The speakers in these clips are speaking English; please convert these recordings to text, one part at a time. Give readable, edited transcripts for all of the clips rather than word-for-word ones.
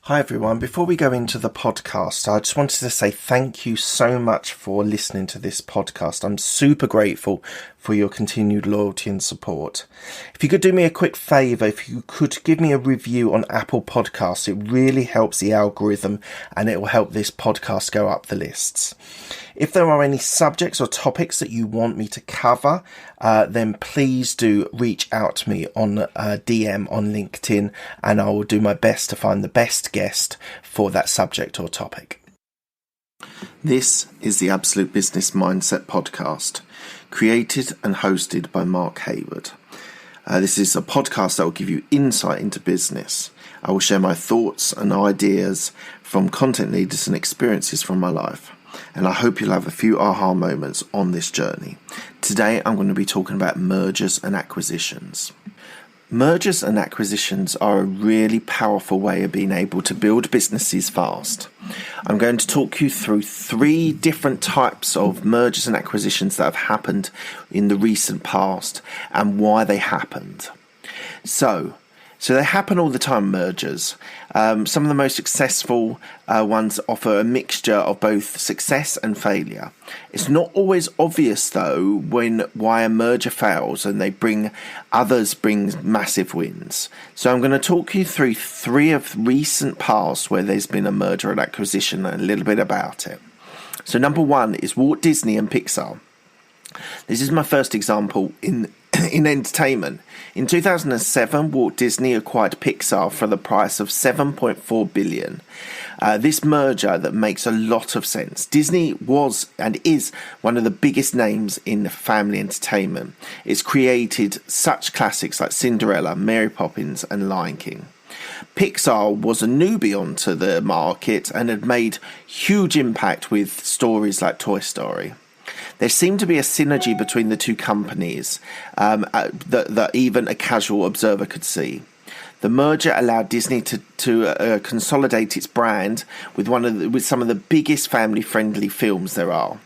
Hi everyone, before we go into the podcast, I just wanted to say thank you so much for listening to this podcast. I'm super grateful for your continued loyalty and support. If you could do me a quick favour, if you could give me a review on Apple Podcasts, it really helps the algorithm and it will help this podcast go up the lists. If there are any subjects or topics that you want me to cover, then please do reach out to me on DM on LinkedIn, and I will do my best to find the best guest for that subject or topic. This is the Absolute Business Mindset Podcast, created and hosted by Mark Hayward. This is a podcast that will give you insight into business. I will share my thoughts and ideas from content leaders and experiences from my life. And I hope you'll have a few aha moments on this journey. Today I'm going to be talking about mergers and acquisitions. Mergers and acquisitions are a really powerful way of being able to build businesses fast. I'm going to talk you through 3 different types of mergers and acquisitions that have happened in the recent past and why they happened. So they happen all the time, mergers. Some of the most successful ones offer a mixture of both success and failure. It's not always obvious, though, why a merger fails and others bring massive wins. So I'm going to talk you through 3 of recent past where there's been a merger and acquisition and a little bit about it. So number 1 is Walt Disney and Pixar. This is my first example in entertainment. In 2007, Walt Disney acquired Pixar for the price of $7.4 billion. This merger that makes a lot of sense. Disney was and is one of the biggest names in family entertainment. It's created such classics like Cinderella, Mary Poppins and Lion King. Pixar was a newbie onto the market and had made huge impact with stories like Toy Story. There seemed to be a synergy between the two companies that even a casual observer could see. The merger allowed Disney to consolidate its brand with some of the biggest family-friendly films there are.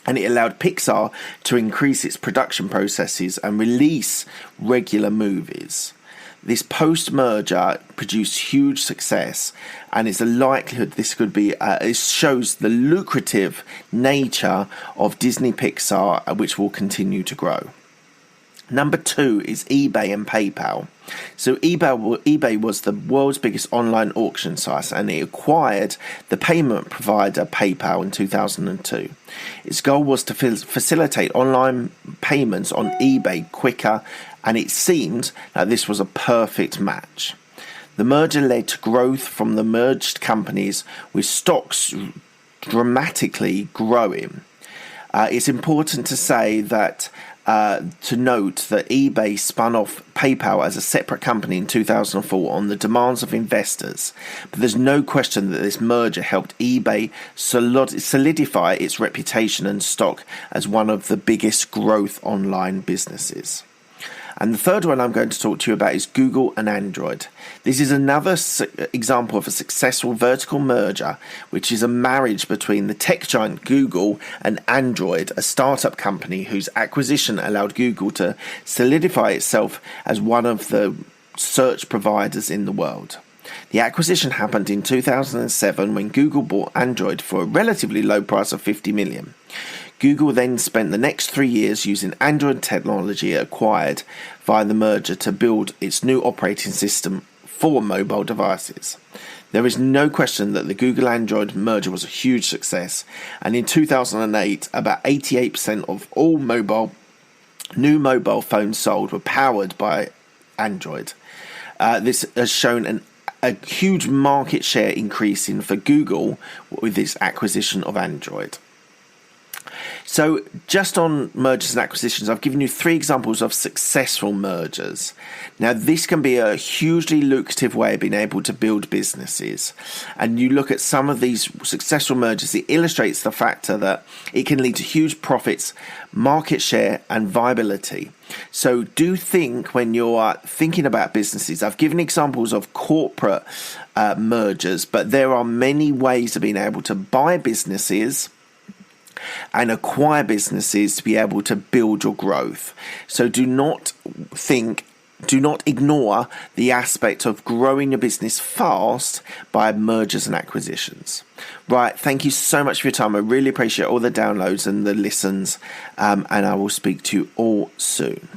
And it allowed Pixar to increase its production processes and release regular movies. This post-merger produced huge success, and it's a likelihood this could be. It shows the lucrative nature of Disney Pixar, which will continue to grow. Number 2 is eBay and PayPal. So eBay was the world's biggest online auction site, and it acquired the payment provider PayPal in 2002. Its goal was to facilitate online payments on eBay quicker, and it seemed that this was a perfect match. The merger led to growth from the merged companies, with stocks dramatically growing. It's important to say that to note that eBay spun off PayPal as a separate company in 2004 on the demands of investors. But there's no question that this merger helped eBay solidify its reputation and stock as one of the biggest growth online businesses. And the third one I'm going to talk to you about is Google and Android. This is another example of a successful vertical merger, which is a marriage between the tech giant Google and Android, a startup company whose acquisition allowed Google to solidify itself as one of the search providers in the world. The acquisition happened in 2007 when Google bought Android for a relatively low price of $50 million. Google then spent the next 3 years using Android technology acquired via the merger to build its new operating system for mobile devices. There is no question that the Google-Android merger was a huge success, and in 2008, about 88% of all new mobile phones sold were powered by Android. This has shown a huge market share increasing for Google with this acquisition of Android. So just on mergers and acquisitions, I've given you 3 examples of successful mergers. Now, this can be a hugely lucrative way of being able to build businesses. And you look at some of these successful mergers, it illustrates the factor that it can lead to huge profits, market share, and viability. So do think when you're thinking about businesses. I've given examples of corporate mergers, but there are many ways of being able to buy businesses and acquire businesses to be able to build your growth. So do not think do not ignore the aspect of growing your business fast by mergers and acquisitions. Right, thank you so much for your time. I really appreciate all the downloads and the listens, and I will speak to you all soon.